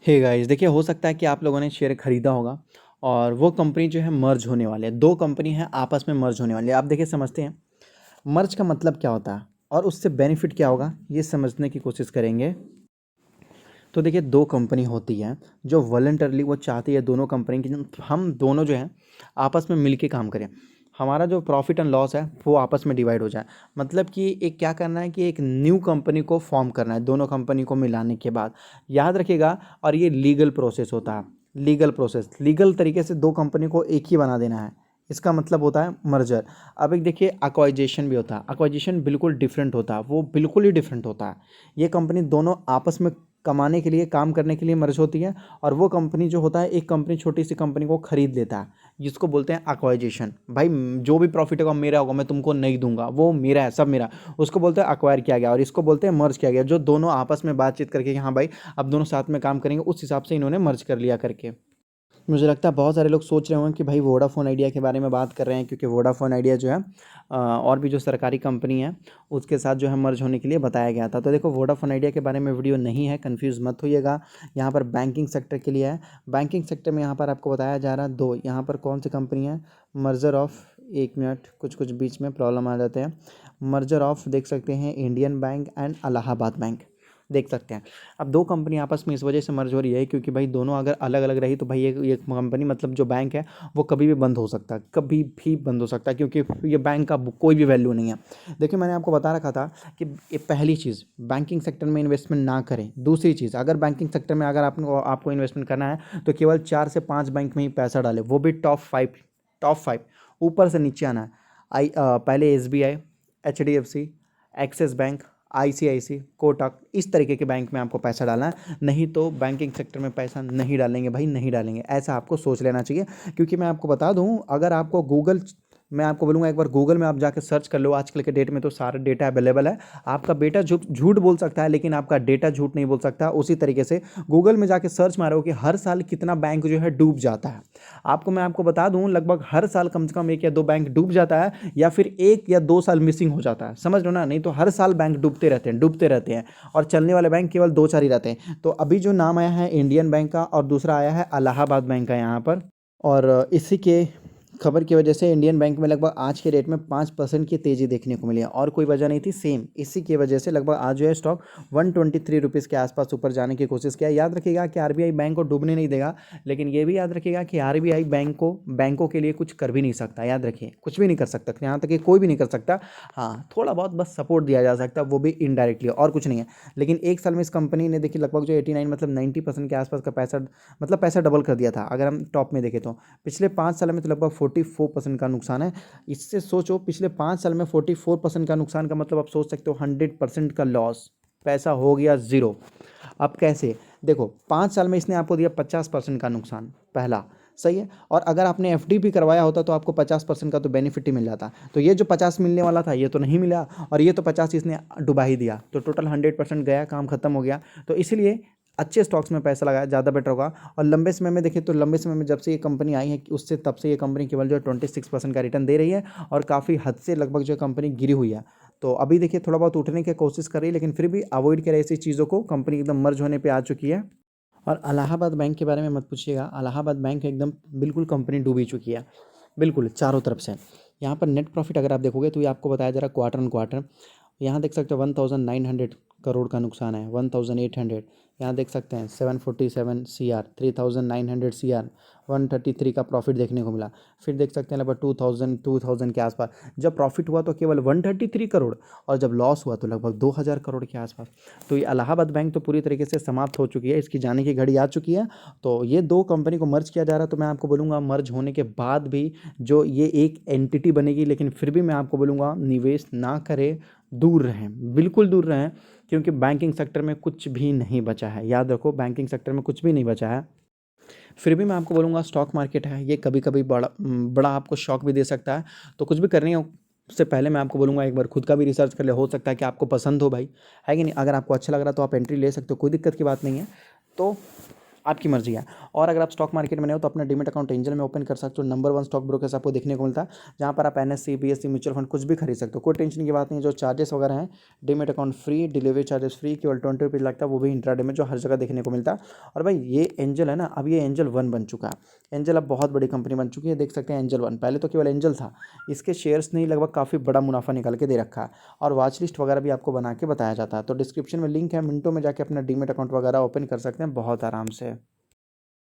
Hey guys, देखिए हो सकता है कि आप लोगों ने शेयर खरीदा होगा और वो कंपनी जो है मर्ज होने वाली है। दो कंपनी है आपस में मर्ज होने वाली है। आप देखिए समझते हैं मर्ज का मतलब क्या होता है और उससे बेनिफिट क्या होगा, ये समझने की कोशिश करेंगे। तो देखिए दो कंपनी होती है जो वॉलंटरली वो चाहती है दोनों कंपनी की हम दोनों जो है आपस में मिल के काम करें। हमारा जो प्रॉफिट एंड लॉस है वो आपस में डिवाइड हो जाए। मतलब कि एक क्या करना है कि एक न्यू कंपनी को फॉर्म करना है दोनों कंपनी को मिलाने के बाद। याद रखिएगा, और ये लीगल प्रोसेस होता है। लीगल प्रोसेस, लीगल तरीके से दो कंपनी को एक ही बना देना है। इसका मतलब होता है मर्जर। अब एक देखिए एक्वाइजेशन भी होता है। एक्वाइजेशन बिल्कुल डिफरेंट होता है, वो बिल्कुल ही डिफरेंट होता है। ये कंपनी दोनों आपस में कमाने के लिए, काम करने के लिए मर्ज होती है। और वो कंपनी जो होता है, एक कंपनी छोटी सी कंपनी को खरीद लेता है, जिसको बोलते हैं एक्वाइजेशन। भाई जो भी प्रॉफिट होगा मेरा होगा, मैं तुमको नहीं दूंगा, वो मेरा है, सब मेरा। उसको बोलते हैं अक्वायर किया गया। और इसको बोलते हैं मर्ज किया गया, जो दोनों आपस में बातचीत करके कि हाँ भाई अब दोनों साथ में काम करेंगे, उस हिसाब से इन्होंने मर्ज कर लिया करके। मुझे लगता है बहुत सारे लोग सोच रहे होंगे कि भाई वोडाफ़ोन आइडिया के बारे में बात कर रहे हैं, क्योंकि वोडाफ़ोन आइडिया जो है और भी जो सरकारी कंपनी है उसके साथ जो है मर्ज होने के लिए बताया गया था। तो देखो वोडाफ़ोन आइडिया के बारे में वीडियो नहीं है, कंफ्यूज मत होइएगा। यहाँ पर बैंकिंग सेक्टर के लिए है। बैंकिंग सेक्टर में यहाँ पर आपको बताया जा रहा है दो, यहाँ पर कौन सी कंपनी है। मर्जर ऑफ, एक मिनट, कुछ कुछ बीच में प्रॉब्लम आ जाते हैं। मर्जर ऑफ देख सकते हैं Indian bank and Allahabad bank, देख सकते हैं। अब दो कंपनी आपस में इस वजह से मर्ज हो रही है क्योंकि भाई दोनों अगर अलग अलग रही तो भाई ये कंपनी, मतलब जो बैंक है वो कभी भी बंद हो सकता है, कभी भी बंद हो सकता है, क्योंकि ये बैंक का कोई भी वैल्यू नहीं है। देखिए मैंने आपको बता रखा था कि ये पहली चीज़, बैंकिंग सेक्टर में इन्वेस्टमेंट ना करें। दूसरी चीज़, अगर बैंकिंग सेक्टर में अगर आपको इन्वेस्टमेंट करना है तो केवल 4 से 5 बैंक में ही पैसा डालें, वो भी टॉप 5। टॉप 5 ऊपर से नीचे आना है। पहले SBI, HDFC, axis bank, ICICI, Kotak, इस तरीके के बैंक में आपको पैसा डालना है। नहीं तो बैंकिंग सेक्टर में पैसा नहीं डालेंगे भाई, नहीं डालेंगे, ऐसा आपको सोच लेना चाहिए। क्योंकि मैं आपको बता दूं, अगर आपको मैं आपको बोलूँगा एक बार गूगल में आप जाकर सर्च कर लो। आजकल के डेट में तो सारा डेटा अवेलेबल है। आपका बेटा झूठ बोल सकता है लेकिन आपका डेटा झूठ नहीं बोल सकता। उसी तरीके से गूगल में जाके सर्च मारो कि हर साल कितना बैंक जो है डूब जाता है। मैं आपको बता दूं, लगभग हर साल कम से कम 1 या 2 बैंक डूब जाता है, या फिर 1 या 2 साल मिसिंग हो जाता है, समझ लो ना। नहीं तो हर साल बैंक डूबते रहते हैं, डूबते रहते हैं। और चलने वाले बैंक केवल 2-4 ही रहते हैं। तो अभी जो नाम आया है इंडियन बैंक का और दूसरा आया है इलाहाबाद बैंक का यहाँ पर। और इसी के खबर की वजह से इंडियन बैंक में लगभग आज के रेट में 5% की तेज़ी देखने को मिली है, और कोई वजह नहीं थी। सेम इसी की वजह से लगभग आज जो है स्टॉक 123 रुपीज़ के आसपास ऊपर जाने की कोशिश किया। याद रखिएगा कि RBI बैंक को डूबने नहीं देगा, लेकिन ये भी याद रखिएगा कि RBI बैंकों के लिए कुछ कर भी नहीं सकता। याद रखिए, कुछ भी नहीं कर सकता, यहाँ तक कि कोई भी नहीं कर सकता। हाँ, थोड़ा बहुत बस सपोर्ट दिया जा सकता है, वो भी इनडायरेक्टली, और कुछ नहीं है। लेकिन एक साल में इस कंपनी ने देखिए लगभग जो 89 मतलब 90% के आसपास का पैसा, मतलब पैसा डबल कर दिया था। अगर हम टॉप में देखें तो पिछले 5 साल में तो लगभग 44% का नुकसान है। इससे सोचो, पिछले 5 साल में 44% का नुकसान का मतलब आप सोच सकते हो 100% का लॉस, पैसा हो गया ज़ीरो। अब कैसे, देखो 5 साल में इसने आपको दिया 50% का नुकसान, पहला, सही है। और अगर आपने FD भी करवाया होता तो आपको 50% का तो बेनिफिट ही मिल जाता। तो ये जो 50 मिलने वाला था ये तो नहीं मिला, और ये तो 50 इसने डुबा ही दिया, तो टोटल 100% गया, काम खत्म हो गया। तो इसलिए अच्छे स्टॉक्स में पैसा लगाया ज़्यादा बेटर होगा। और लंबे समय में देखें तो लंबे समय में जब से ये कंपनी आई है उससे तब से ये कंपनी केवल जो 26% का रिटर्न दे रही है, और काफ़ी हद से लगभग जो कंपनी गिरी हुई है। तो अभी देखिए थोड़ा बहुत उठने की कोशिश कर रही है, लेकिन फिर भी अवॉइड करें ऐसी चीज़ों को। कंपनी एकदम मर्ज होने पे आ चुकी है। और इलाहाबाद बैंक के बारे में मत पूछिएगा, इलाहाबाद बैंक एकदम बिल्कुल कंपनी डूबी चुकी है, बिल्कुल चारों तरफ से। यहाँ पर नेट प्रॉफिट अगर आप देखोगे तो ये आपको बताया जा रहा है क्वार्टर ऑन क्वार्टर। यहाँ देख सकते हो 1900 करोड़ का नुकसान है, 1800। यहाँ देख सकते हैं 747 CR, 3900 CR, 133 का प्रॉफिट देखने को मिला। फिर देख सकते हैं लगभग 2000 के आसपास। जब प्रॉफिट हुआ तो केवल 133 करोड़, और जब लॉस हुआ तो लगभग 2000 करोड़ के आसपास। तो ये इलाहाबाद बैंक तो पूरी तरीके से समाप्त हो चुकी है, इसकी जाने की घड़ी आ चुकी है। तो ये दो कंपनी को मर्ज किया जा रहा है। तो मैं आपको बोलूँगा मर्ज होने के बाद भी जो ये एक एंटिटी बनेगी, लेकिन फिर भी मैं आपको बोलूँगा निवेश ना करें, दूर रहें, बिल्कुल दूर रहें। क्योंकि बैंकिंग सेक्टर में कुछ भी नहीं बचा है, याद रखो, बैंकिंग सेक्टर में कुछ भी नहीं बचा है। फिर भी मैं आपको बोलूँगा स्टॉक मार्केट है, ये कभी कभी बड़ा बड़ा आपको शॉक भी दे सकता है। तो कुछ भी करनी हो उससे पहले मैं आपको बोलूँगा एक बार खुद का भी रिसर्च कर ले, हो सकता है कि आपको पसंद हो भाई, है कि नहीं। अगर आपको अच्छा लग रहा है तो आप एंट्री ले सकते हो, कोई दिक्कत की बात नहीं है। तो आपकी मर्जी है। और अगर आप स्टॉक मार्केट में नहीं हो तो अपना डीमेट अकाउंट एंजल में ओपन कर सकते हो। नंबर 1 स्टॉक ब्रोकर्स आपको देखने को मिलता है, जहाँ पर आप एनएससी, बीएससी, म्यूचुअल फंड कुछ भी खरीद सकते हो। कोई टेंशन की बात नहीं है। जो चार्जेस वगैरह हैं, demat account free, delivery charges free, केवल 20 रुपीज़ लगता है, वो भी इंट्राडे में, जो हर जगह देखने को मिलता है। और भाई ये एंजल है ना, अब ये एंजल 1 बन चुका है। एंजल अब बहुत बड़ी कंपनी बन चुकी है, देख सकते हैं एंजल 1, पहले तो केवल एंजल था। इसके शेयर्स ने लगभग काफ़ी बड़ा मुनाफा निकाल के दे रखा है, और वॉच लिस्ट वगैरह भी आपको बना के बताया जाता है। तो डिस्क्रिप्शन में लिंक है, मिनटों में जाके अपना डीमेट अकाउंट वगैरह ओपन कर सकते हैं बहुत आराम से।